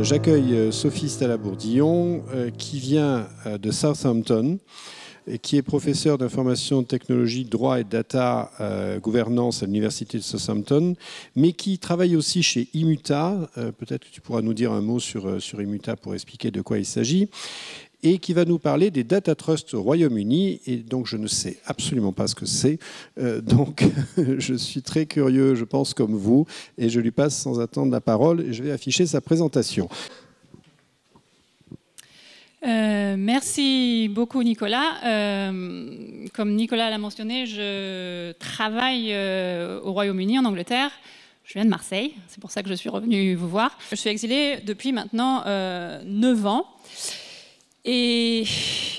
J'accueille Sophie Stala-Bourdillon qui vient de Southampton et qui est professeure d'information, technologie, droit et data gouvernance à l'université de Southampton, mais qui travaille aussi chez Immuta. Peut-être que tu pourras nous dire un mot sur Immuta pour expliquer de quoi il s'agit. Et qui va nous parler des data trusts au Royaume-Uni. Et donc, je ne sais absolument pas ce que c'est. Donc, je suis très curieux, je pense, comme vous. Et je lui passe sans attendre la parole. Et je vais afficher sa présentation. Merci beaucoup, Nicolas. Comme Nicolas l'a mentionné, je travaille au Royaume-Uni, en Angleterre. Je viens de Marseille. C'est pour ça que je suis revenue vous voir. Je suis exilée depuis maintenant 9 ans. Et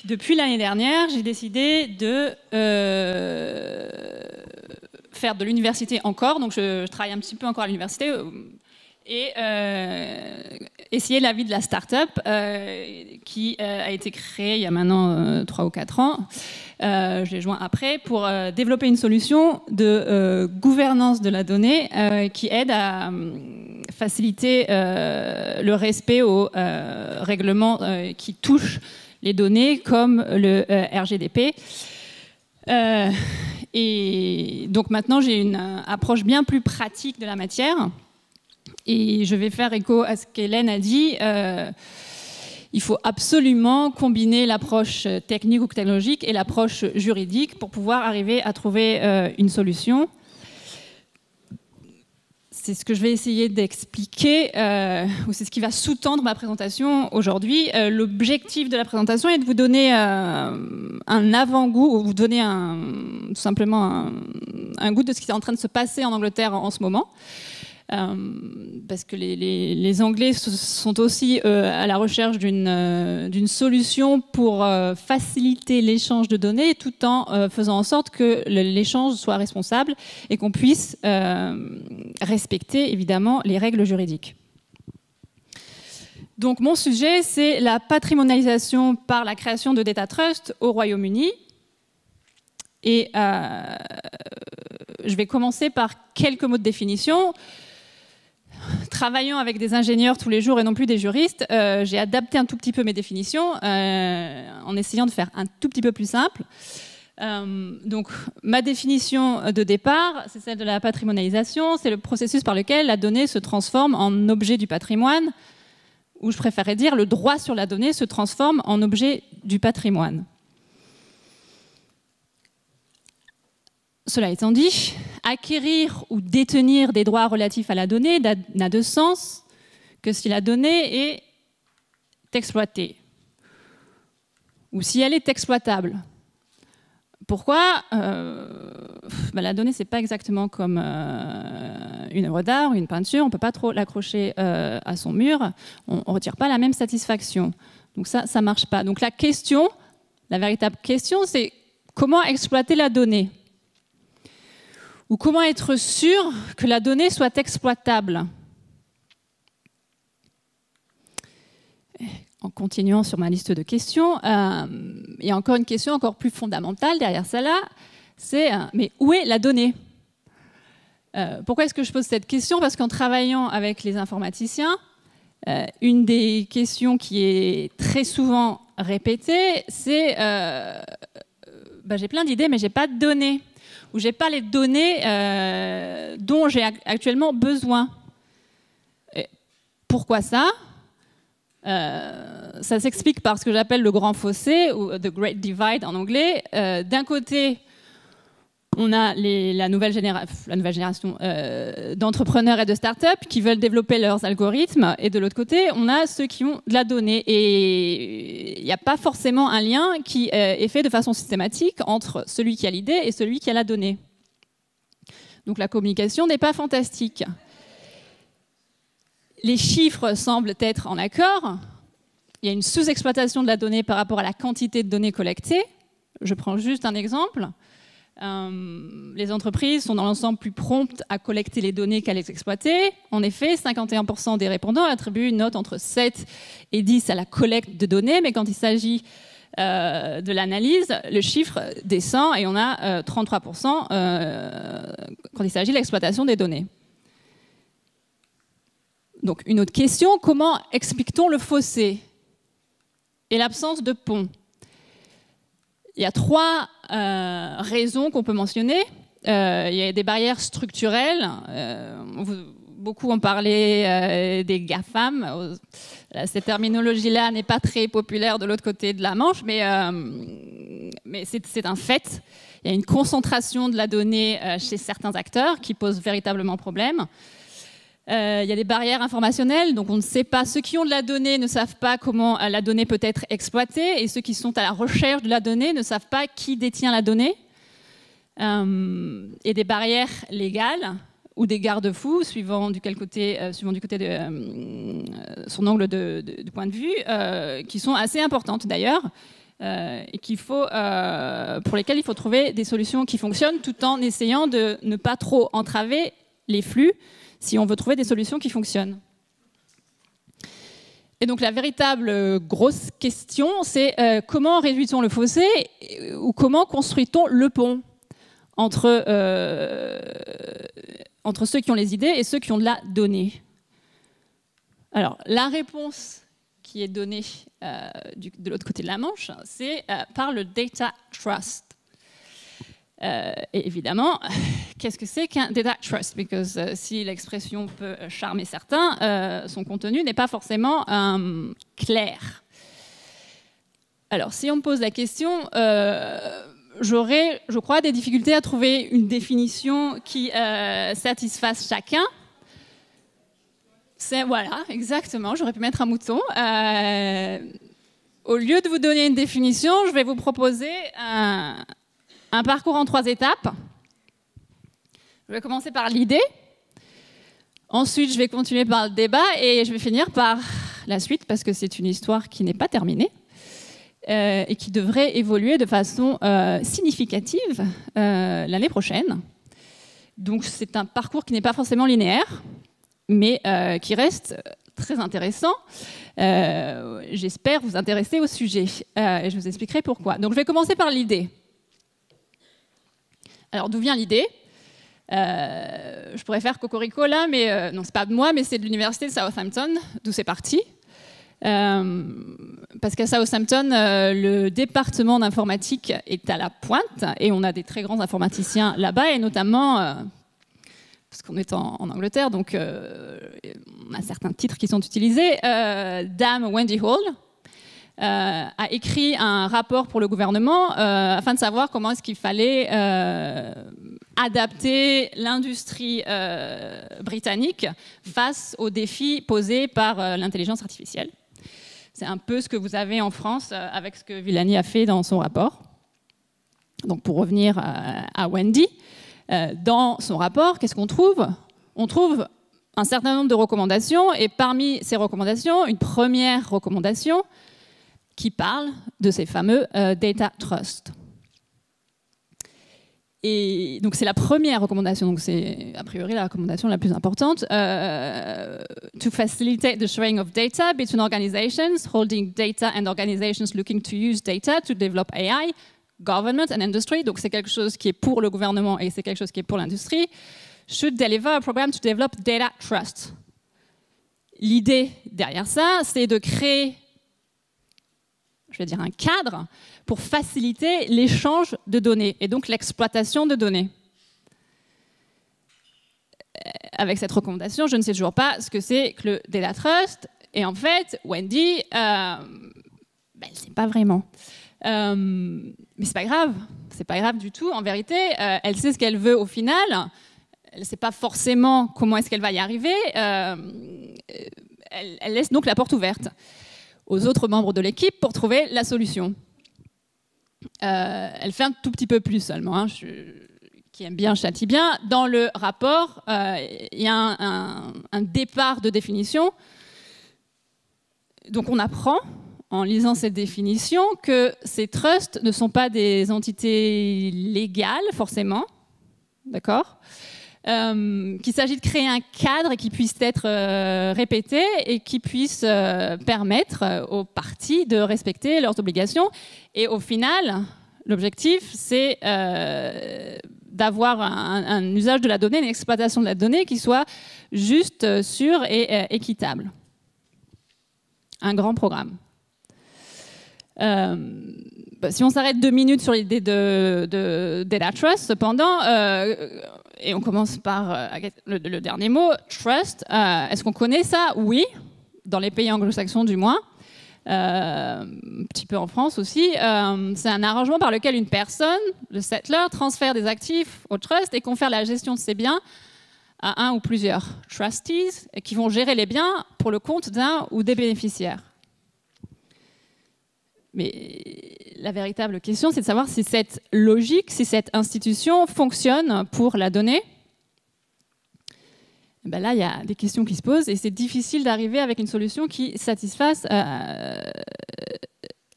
depuis l'année dernière, j'ai décidé de faire de l'université encore. Donc, je travaille un petit peu encore à l'université et essayer la vie de la start-up qui a été créée il y a maintenant 3 ou 4 ans. Je l'ai joint après pour développer une solution de gouvernance de la donnée qui aide à faciliter le respect aux règlements qui touchent les données comme le RGDP. Et donc maintenant, j'ai une approche bien plus pratique de la matière. Et je vais faire écho à ce qu'Hélène a dit. Il faut absolument combiner l'approche technique ou technologique et l'approche juridique pour pouvoir arriver à trouver une solution. C'est ce que je vais essayer d'expliquer, ou c'est ce qui va sous-tendre ma présentation aujourd'hui. L'objectif de la présentation est de vous donner un avant-goût, ou vous donner tout simplement un goût de ce qui est en train de se passer en Angleterre en ce moment. Parce que les Anglais sont aussi à la recherche d'une solution pour faciliter l'échange de données tout en faisant en sorte que l'échange soit responsable et qu'on puisse respecter évidemment les règles juridiques. Donc mon sujet, c'est la patrimonialisation par la création de data trusts au Royaume-Uni. Et je vais commencer par quelques mots de définition. Travaillant avec des ingénieurs tous les jours et non plus des juristes, j'ai adapté un tout petit peu mes définitions en essayant de faire un tout petit peu plus simple. Donc, ma définition de départ, c'est celle de la patrimonialisation. C'est le processus par lequel la donnée se transforme en objet du patrimoine, ou je préférerais dire le droit sur la donnée se transforme en objet du patrimoine. Cela étant dit, acquérir ou détenir des droits relatifs à la donnée n'a de sens que si la donnée est exploitée ou si elle est exploitable. Pourquoi la donnée, ce n'est pas exactement comme une œuvre d'art ou une peinture. On ne peut pas trop l'accrocher à son mur. On ne retire pas la même satisfaction. Donc ça ne marche pas. Donc la véritable question, c'est comment exploiter la donnée ? Ou comment être sûr que la donnée soit exploitable? En continuant sur ma liste de questions, il y a encore une question encore plus fondamentale derrière celle-là, c'est mais où est la donnée? Pourquoi est-ce que je pose cette question? Parce qu'en travaillant avec les informaticiens, une des questions qui est très souvent répétée, c'est j'ai plein d'idées mais j'ai pas de données. Où je n'ai pas les données dont j'ai actuellement besoin. Et pourquoi ça? Ça s'explique par ce que j'appelle le grand fossé, ou The Great Divide en anglais. D'un côté, on a la nouvelle génération d'entrepreneurs et de start-up qui veulent développer leurs algorithmes. Et de l'autre côté, on a ceux qui ont de la donnée. Et il n'y a pas forcément un lien qui est fait de façon systématique entre celui qui a l'idée et celui qui a la donnée. Donc la communication n'est pas fantastique. Les chiffres semblent être en accord. Il y a une sous-exploitation de la donnée par rapport à la quantité de données collectées. Je prends juste un exemple. Les entreprises sont dans l'ensemble plus promptes à collecter les données qu'à les exploiter. En effet, 51% des répondants attribuent une note entre 7 et 10 à la collecte de données, mais quand il s'agit de l'analyse, le chiffre descend et on a 33% quand il s'agit de l'exploitation des données. Donc une autre question, comment explique-t-on le fossé et l'absence de pont? Il y a 3 raisons qu'on peut mentionner. Il y a des barrières structurelles. Beaucoup ont parlé des GAFAM. Cette terminologie-là n'est pas très populaire de l'autre côté de la Manche, mais c'est un fait. Il y a une concentration de la donnée chez certains acteurs qui pose véritablement problème. Il y a des barrières informationnelles, donc on ne sait pas, ceux qui ont de la donnée ne savent pas comment la donnée peut être exploitée, et ceux qui sont à la recherche de la donnée ne savent pas qui détient la donnée. Et des barrières légales ou des garde-fous, suivant du côté de son angle de point de vue, qui sont assez importantes d'ailleurs, et pour lesquelles il faut trouver des solutions qui fonctionnent, tout en essayant de ne pas trop entraver les flux, si on veut trouver des solutions qui fonctionnent. Et donc la véritable grosse question, c'est comment réduit-on le fossé ou comment construit-on le pont entre ceux qui ont les idées et ceux qui ont de la donnée? Alors la réponse qui est donnée de l'autre côté de la Manche, c'est par le Data Trust. Et évidemment, qu'est-ce que c'est qu'un data trust? Parce que si l'expression peut charmer certains, son contenu n'est pas forcément clair. Alors, si on me pose la question, j'aurais, je crois, des difficultés à trouver une définition qui satisfasse chacun. Voilà, exactement, j'aurais pu mettre un mouton. Au lieu de vous donner une définition, je vais vous proposer un parcours en 3 étapes. Je vais commencer par l'idée. Ensuite, je vais continuer par le débat et je vais finir par la suite parce que c'est une histoire qui n'est pas terminée et qui devrait évoluer de façon significative l'année prochaine. Donc, c'est un parcours qui n'est pas forcément linéaire, mais qui reste très intéressant. J'espère vous intéresser au sujet et je vous expliquerai pourquoi. Donc, je vais commencer par l'idée. Alors, d'où vient l'idée? Je pourrais faire cocorico là, mais non, c'est pas de moi, mais c'est de l'université de Southampton, d'où c'est parti. Parce qu'à Southampton, le département d'informatique est à la pointe et on a des très grands informaticiens là-bas, et notamment, parce qu'on est en Angleterre, donc on a certains titres qui sont utilisés. Dame Wendy Hall a écrit un rapport pour le gouvernement afin de savoir comment est-ce qu'il fallait adapter l'industrie britannique face aux défis posés par l'intelligence artificielle. C'est un peu ce que vous avez en France avec ce que Villani a fait dans son rapport. Donc pour revenir à Wendy, dans son rapport, qu'est-ce qu'on trouve? On trouve un certain nombre de recommandations, et parmi ces recommandations, une première recommandation qui parle de ces fameux Data Trust. Et donc c'est la première recommandation, donc c'est a priori la recommandation la plus importante. To facilitate the sharing of data between organizations holding data and organizations looking to use data to develop AI, government and industry. Donc c'est quelque chose qui est pour le gouvernement et c'est quelque chose qui est pour l'industrie. Should deliver a program to develop data trust. L'idée derrière ça, c'est de créer, je vais dire, un cadre pour faciliter l'échange de données et donc l'exploitation de données. Avec cette recommandation, je ne sais toujours pas ce que c'est que le Data Trust. Et en fait, Wendy, elle ne sait pas vraiment. Mais c'est pas grave. C'est pas grave du tout. En vérité, elle sait ce qu'elle veut au final. Elle ne sait pas forcément comment est-ce qu'elle va y arriver. Elle laisse donc la porte ouverte aux autres membres de l'équipe pour trouver la solution. Elle fait un tout petit peu plus seulement. Hein. Qui aime bien châtie bien. Dans le rapport, il y a un départ de définition. Donc on apprend, en lisant cette définition, que ces trusts ne sont pas des entités légales, forcément. D'accord ? Qu'il s'agit de créer un cadre qui puisse être répété et qui puisse permettre aux parties de respecter leurs obligations. Et au final, l'objectif, c'est d'avoir un usage de la donnée, une exploitation de la donnée qui soit juste, sûr et équitable. Un grand programme. Si on s'arrête 2 minutes sur l'idée de data trust, cependant, et on commence par le dernier mot, trust, est-ce qu'on connaît ça? Oui, dans les pays anglo-saxons du moins. Un petit peu en France aussi, c'est un arrangement par lequel une personne, le settler, transfère des actifs au trust et confère la gestion de ses biens à un ou plusieurs trustees qui vont gérer les biens pour le compte d'un ou des bénéficiaires. Mais la véritable question, c'est de savoir si cette logique, si cette institution fonctionne pour la donnée. Ben là, il y a des questions qui se posent et c'est difficile d'arriver avec une solution qui satisfasse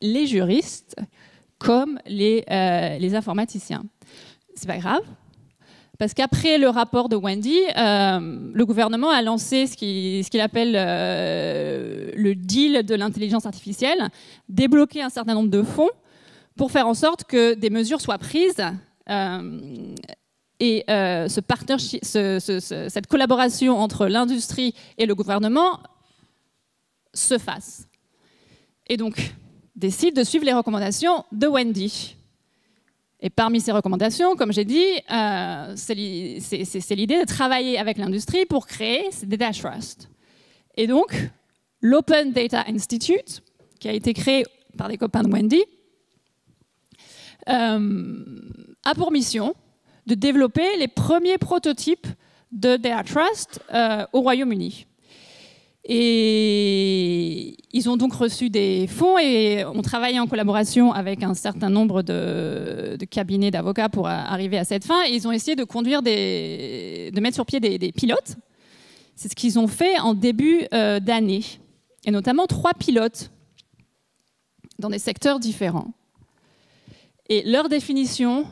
les juristes comme les informaticiens. C'est pas grave, parce qu'après le rapport de Wendy, le gouvernement a lancé ce qu'il appelle le deal de l'intelligence artificielle, débloquer un certain nombre de fonds pour faire en sorte que des mesures soient prises et cette collaboration entre l'industrie et le gouvernement se fasse. Et donc, décide de suivre les recommandations de Wendy. Et parmi ces recommandations, comme j'ai dit, c'est l'idée de travailler avec l'industrie pour créer ces data trusts. Et donc, l'Open Data Institute, qui a été créé par des copains de Wendy, a pour mission de développer les premiers prototypes de data trust au Royaume-Uni. Et ils ont donc reçu des fonds et ont travaillé en collaboration avec un certain nombre de cabinets d'avocats pour arriver à cette fin. Et ils ont essayé de de mettre sur pied des pilotes. C'est ce qu'ils ont fait en début d'année. Et notamment 3 pilotes dans des secteurs différents. Et leur définition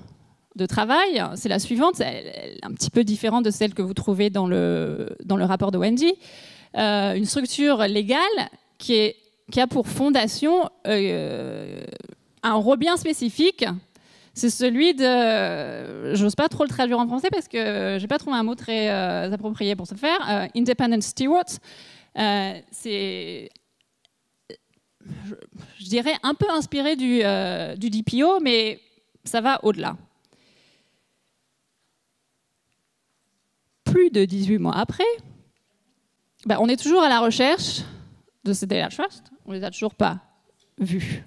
de travail, c'est la suivante, elle est un petit peu différente de celle que vous trouvez dans le rapport de Wendy. Une structure légale qui a pour fondation un rôle bien spécifique. C'est celui de, j'ose pas trop le traduire en français parce que j'ai pas trouvé un mot très approprié pour ce faire, independent steward. C'est, je dirais, un peu inspiré du DPO, mais ça va au-delà. Plus de 18 mois après, on est toujours à la recherche de ces data trusts. On ne les a toujours pas vus.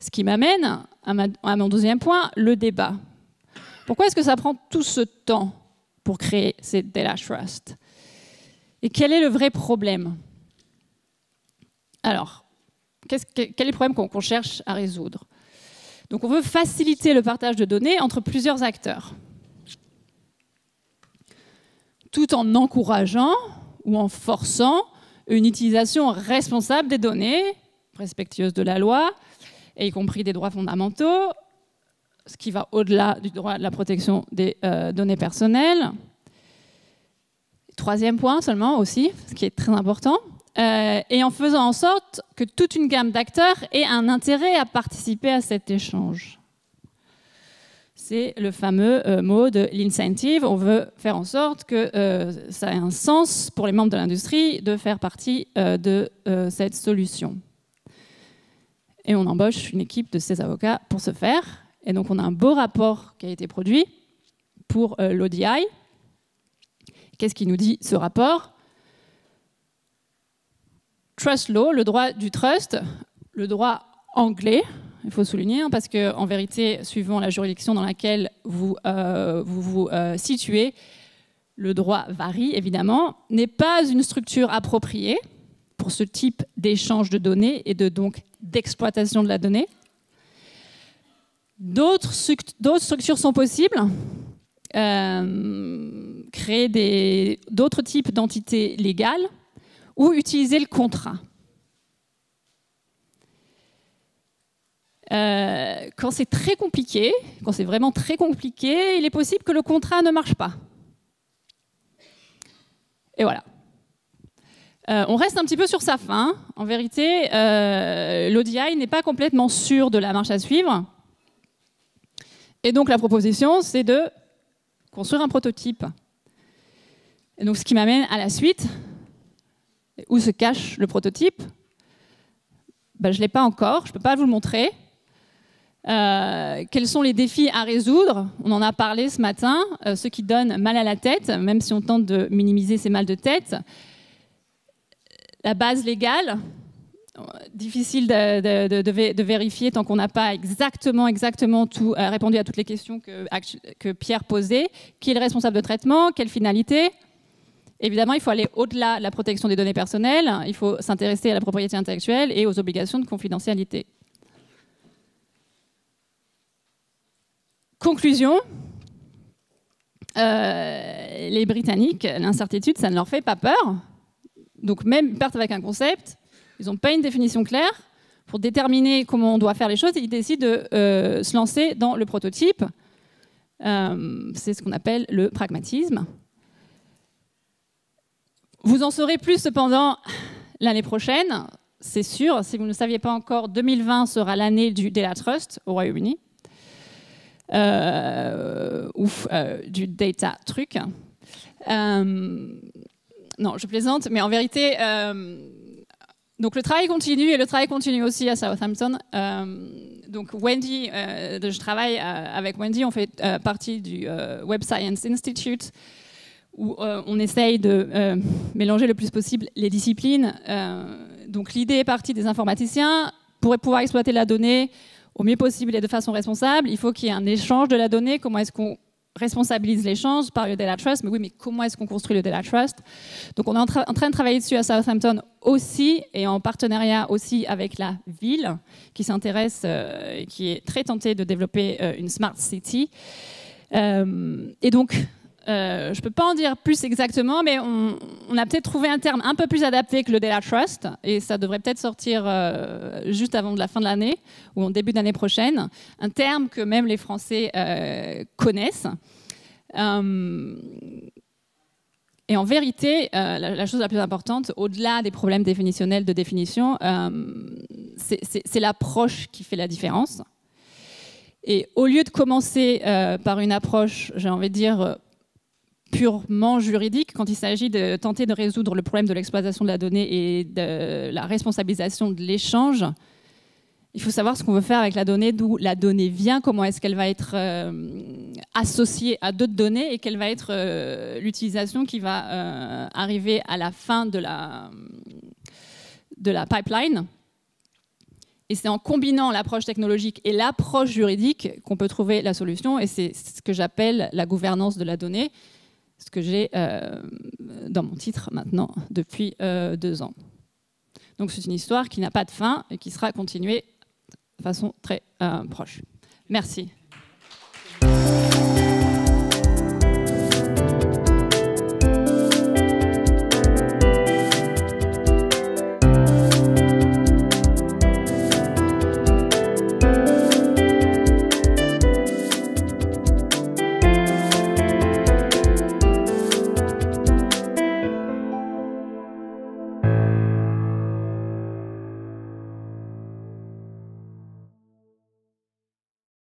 Ce qui m'amène à mon deuxième point, le débat. Pourquoi est-ce que ça prend tout ce temps pour créer ces data trusts? Et quel est le vrai problème? Alors, quel est le problème qu'on cherche à résoudre? Donc, on veut faciliter le partage de données entre plusieurs acteurs, tout en encourageant ou en forçant une utilisation responsable des données, respectueuse de la loi, et y compris des droits fondamentaux, ce qui va au-delà du droit de la protection des données personnelles. Troisième point seulement aussi, ce qui est très important, et en faisant en sorte que toute une gamme d'acteurs ait un intérêt à participer à cet échange. C'est le fameux mot de l'incentive. On veut faire en sorte que ça ait un sens pour les membres de l'industrie de faire partie de cette solution. Et on embauche une équipe de 16 avocats pour ce faire. Et donc on a un beau rapport qui a été produit pour l'ODI. Qu'est-ce qui nous dit ce rapport? Trust law, le droit du trust, le droit anglais, il faut souligner, parce qu'en vérité, suivant la juridiction dans laquelle vous vous situez, le droit varie évidemment, n'est pas une structure appropriée pour ce type d'échange de données et donc d'exploitation de la donnée. D'autres structures sont possibles. Créer d'autres types d'entités légales ou utiliser le contrat. Quand c'est très compliqué, quand c'est vraiment très compliqué, il est possible que le contrat ne marche pas. Et voilà. On reste un petit peu sur sa faim. En vérité, l'ODI n'est pas complètement sûr de la marche à suivre. Et donc la proposition, c'est de construire un prototype. Et donc, ce qui m'amène à la suite. Où se cache le prototype? Ben, je ne l'ai pas encore, je ne peux pas vous le montrer. Quels sont les défis à résoudre? On en a parlé ce matin, ceux qui donnent mal à la tête, même si on tente de minimiser ces mal de tête. La base légale, difficile de vérifier tant qu'on n'a pas exactement tout répondu à toutes les questions que Pierre posait. Qui est le responsable de traitement? Quelle finalité? Évidemment, il faut aller au-delà de la protection des données personnelles. Il faut s'intéresser à la propriété intellectuelle et aux obligations de confidentialité. Conclusion. Les Britanniques, l'incertitude, ça ne leur fait pas peur. Donc même ils partent avec un concept, ils n'ont pas une définition claire. Pour déterminer comment on doit faire les choses, ils décident de se lancer dans le prototype. C'est ce qu'on appelle le pragmatisme. Vous en saurez plus cependant l'année prochaine, c'est sûr. Si vous ne le saviez pas encore, 2020 sera l'année du Data Trust au Royaume-Uni. Du data truc. Non, je plaisante, mais en vérité, donc le travail continue et le travail continue aussi à Southampton. Donc Wendy, je travaille avec Wendy, on fait partie du Web Science Institute, où on essaye de mélanger le plus possible les disciplines. Donc l'idée est partie des informaticiens. Pour pouvoir exploiter la donnée au mieux possible et de façon responsable, il faut qu'il y ait un échange de la donnée. Comment est-ce qu'on responsabilise l'échange par le Data Trust? Mais oui, mais comment est-ce qu'on construit le Data Trust? Donc on est en train de travailler dessus à Southampton aussi, et en partenariat aussi avec la ville, qui s'intéresse, qui est très tentée de développer une Smart City. Et donc, je ne peux pas en dire plus exactement, mais on a peut-être trouvé un terme un peu plus adapté que le Data Trust, et ça devrait peut-être sortir juste avant la fin de l'année ou en début d'année prochaine. Un terme que même les Français connaissent. Et en vérité, la chose la plus importante, au-delà des problèmes définitionnels de définition, c'est l'approche qui fait la différence. Et au lieu de commencer par une approche, j'ai envie de dire, purement juridique, quand il s'agit de tenter de résoudre le problème de l'exploitation de la donnée et de la responsabilisation de l'échange, il faut savoir ce qu'on veut faire avec la donnée, d'où la donnée vient, comment est-ce qu'elle va être associée à d'autres données et quelle va être l'utilisation qui va arriver à la fin de la pipeline. Et c'est en combinant l'approche technologique et l'approche juridique qu'on peut trouver la solution, et c'est ce que j'appelle la gouvernance de la donnée, ce que j'ai dans mon titre maintenant depuis 2 ans. Donc c'est une histoire qui n'a pas de fin et qui sera continuée de façon très proche. Merci.